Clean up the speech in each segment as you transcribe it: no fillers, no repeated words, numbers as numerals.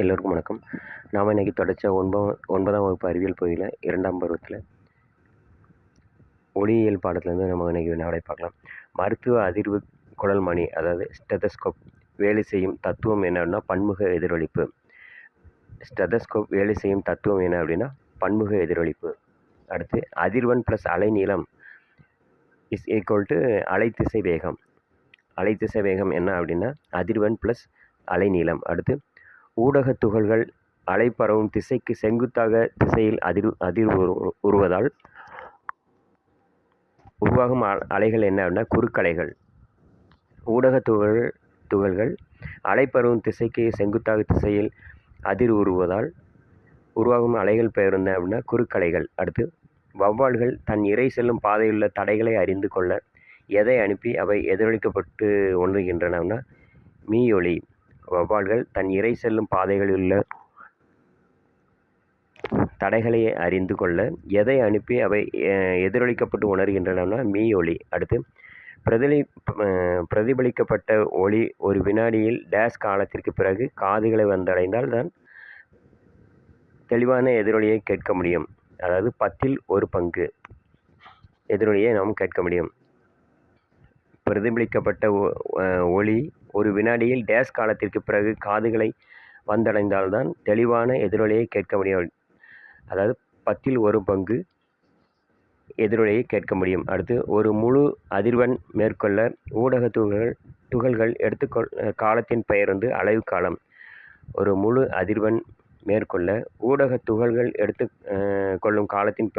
எல்லோருக்கும் வணக்கம். நாம் இன்றைக்கி தொடர்ச்சியாக 9ஆம் வகுப்பு அறிவியல் பகுதியில் 2ஆம் பருவத்தில் ஒளியியல் பாடத்துலேருந்து நம்ம இன்றைக்கி வினாவிடை பார்க்கலாம். மருத்துவ அதிர்வு குழல்மணி, அதாவது ஸ்டெதஸ்கோப் வேலை செய்யும் தத்துவம் என்ன அப்படின்னா பன்முக எதிரொலிப்பு. ஸ்டெதஸ்கோப் வேலை செய்யும் தத்துவம் என்ன அப்படின்னா பன்முக எதிரொலிப்பு. அடுத்து அதிர்வெண் ப்ளஸ் அலைநீளம் இஸ் ஈக்குவல் டு அலைத்திசை வேகம். அலைத்திசை வேகம் என்ன அப்படின்னா அதிர்வெண் ப்ளஸ் அலைநீளம். அடுத்து ஊடகத் துகள்கள் அலை பரவும் திசைக்கு செங்குத்தாக திசையில் அதிர்வு உருவதால் உருவாகும் அலைகள் என்ன அப்படின்னா குறுக்கலைகள். ஊடகத் துகள்கள் அலை பரவும் திசைக்கு செங்குத்தாக திசையில் அதிர்வு உருவதால் உருவாகும் அலைகள் பெயர் என்ன அப்படின்னா குறுக்கலைகள். அடுத்து வௌவால்கள் தன் இரை செல்லும் பாதையுள்ள தடைகளை அறிந்து கொள்ள எதை அனுப்பி அவை எதிரொலிக்கப்பட்டு ஒன்றுகின்றன? மீயொலி. வௌவால்கள் தன் இரை செல்லும் பாதைகளில் உள்ள தடைகளை அறிந்து கொள்ள எதை அனுப்பி அவை எதிரொலிக்கப்பட்டு உணர்கின்றன? மீயொலி. அடுத்து பிரதிபலிக்கப்பட்ட ஒளி ஒரு வினாடியில் டேஸ் காலத்திற்கு பிறகு காதுகளை வந்தடைந்தால் தான் தெளிவான எதிரொலியை கேட்க முடியும். அதாவது 10ல் 1 பங்கு எதிரொலியை நாம் கேட்க முடியும். பிரதிபலிக்கப்பட்ட ஒளி ஒரு வினாடியில் டேஸ் காலத்திற்கு பிறகு காதுகளை வந்தடைந்தால்தான் தெளிவான எதிரொலியை கேட்க முடியும். அதாவது 10ல் 1 பங்கு எதிரொலியை கேட்க முடியும். அடுத்து ஒரு முழு அதிர்வெண் மேற்கொள்ள ஊடக துகள்கள் காலத்தின் பெயர் அலைவு காலம். ஒரு முழு அதிர்வெண் மேற்கொள்ள ஊடக துகள்கள் கொள்ளும் காலத்தின்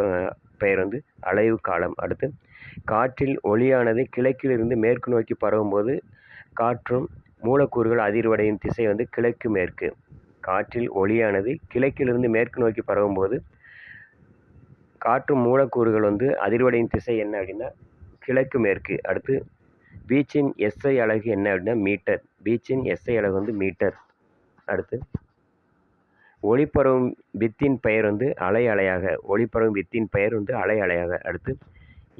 பெயர் அலைவு காலம். அடுத்து காற்றில் ஒளியானது கிழக்கிலிருந்து மேற்கு நோக்கி பரவும்போது காற்றும் மூலக்கூறுகள் அதிர்வடையும் திசை கிழக்கு மேற்கு. காற்றில் ஒளியானது கிழக்கிலிருந்து மேற்கு நோக்கி பரவும்போது காற்றும் மூலக்கூறுகள் அதிர்வடையும் திசை என்ன அப்படின்னா கிழக்கு மேற்கு. அடுத்து வீச்சின் எஸ்ஐ அலகு என்ன அப்படின்னா மீட்டர். வீச்சின் எஸ்ஐ அலகு மீட்டர். அடுத்து ஒளிப்பரவும் வித்தின் பெயர் அலையாக. ஒளிப்பரவும் வித்தின் பெயர் அலையாக. அடுத்து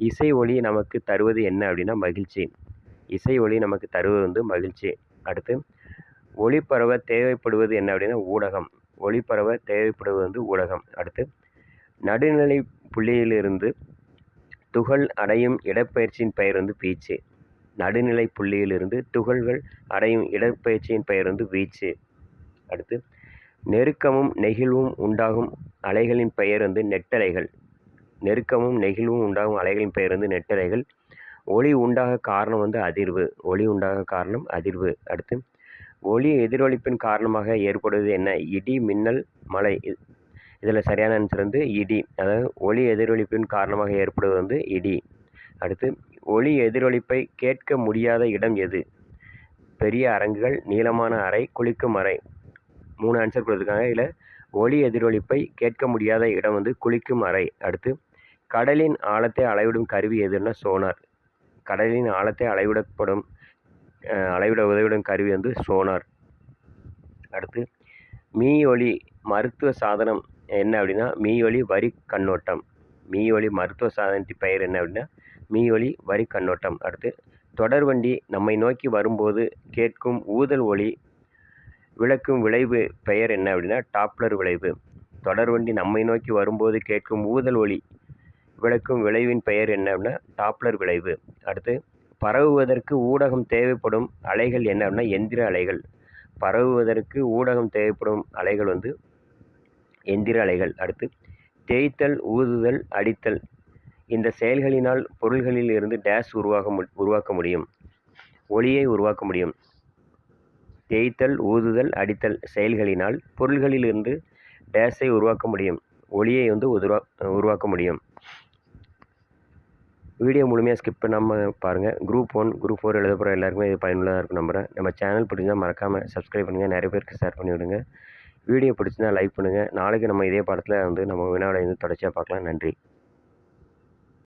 இசை ஒளி நமக்கு தருவது என்ன அப்படின்னா மகிழ்ச்சி. இசை ஒளி நமக்கு தருவது மகிழ்ச்சி. அடுத்து ஒளிப்பரவ தேவைப்படுவது என்ன அப்படின்னா ஊடகம். ஒளிப்பரவ தேவைப்படுவது ஊடகம். அடுத்து நடுநிலை புள்ளியிலிருந்து துகள் அடையும் இடப்பெயர்ச்சியின் பெயர் வீச்சு. நடுநிலை புள்ளியிலிருந்து துகள்கள் அடையும் இடப்பெயர்ச்சியின் பெயர் வீச்சு. அடுத்து நெருக்கமும் நெகிழ்வும் உண்டாகும் அலைகளின் பெயர் நெட்டலைகள். நெருக்கமும் நெகிழ்வும் உண்டாகும் அலைகளின் பெயர் நெட்டலைகள். ஒளி உண்டாக காரணம் அதிர்வு. ஒளி உண்டாக காரணம் அதிர்வு. அடுத்து ஒளி எதிரொலிப்பின் காரணமாக ஏற்படுவது என்ன? இடி, மின்னல், மழை. இதில் சரியான ஆன்சர் இடி. அதாவது ஒளி எதிரொலிப்பின் காரணமாக ஏற்படுவது இடி. அடுத்து ஒளி எதிரொலிப்பை கேட்க முடியாத இடம் எது? பெரிய அரங்குகள், நீளமான அறை, குளிக்கும் அறை. 3 ஆன்சர் கொடுத்துருக்காங்க. இதில் ஒளி எதிரொலிப்பை கேட்க முடியாத இடம் குளிக்கும் அறை. அடுத்து கடலின் ஆழத்தை அளவிடும் கருவி எதுன்னா சோனார். கடலின் ஆழத்தை அளவிட உதவிடும் கருவி சோனார். அடுத்து மீயொலி மருத்துவ சாதனம் என்ன அப்படின்னா மீயொலி வரி கண்ணோட்டம். மீயொலி மருத்துவ சாதனத்தின் பெயர் என்ன அப்படின்னா மீயொலி வரி கண்ணோட்டம். அடுத்து தொடர்வண்டி நம்மை நோக்கி வரும்போது கேட்கும் ஊதல் ஒளி விளக்கும் விளைவு பெயர் என்ன அப்படின்னா டாப்ளர் விளைவு. தொடர்வண்டி நம்மை நோக்கி வரும்போது கேட்கும் ஊதல் ஒளி விளக்கும் விளைவின் பெயர் என்ன அப்படின்னா டாப்ளர் விளைவு. அடுத்து பரவுவதற்கு ஊடகம் தேவைப்படும் அலைகள் என்ன அப்படின்னா எந்திர அலைகள். பரவுவதற்கு ஊடகம் தேவைப்படும் அலைகள் எந்திர அலைகள். அடுத்து தேய்த்தல், ஊதுதல், அடித்தல் இந்த செயல்களினால் பொருள்களில் இருந்து டேஸ் உருவாக்க முடியும். ஒளியை உருவாக்க முடியும். தேய்த்தல், ஊதுதல், அடித்தல் செயல்களினால் பொருள்களில் இருந்து டேஸை உருவாக்க முடியும். ஒளியை உருவாக்க முடியும். வீடியோ முழுமையாக ஸ்கிப் பண்ணாமல் பாருங்கள். குரூப் 1, குரூப் 4 எழுத போகிற எல்லாருக்குமே இது பயனுள்ளதாக இருக்கும் நம்புகிறேன். நம்ம சேனல் பிடிச்சிருந்தால் மறக்காமல் சப்ஸ்கிரைப் பண்ணுங்கள். நிறைய பேருக்கு ஷேர் பண்ணி விடுங்க. வீடியோ பிடிச்சிருந்தால் லைக் பண்ணுங்கள். நாளைக்கு நம்ம இதே பாடத்தில் நம்ம வினாவிடை தொடர்ச்சியாக பார்க்கலாம். நன்றி.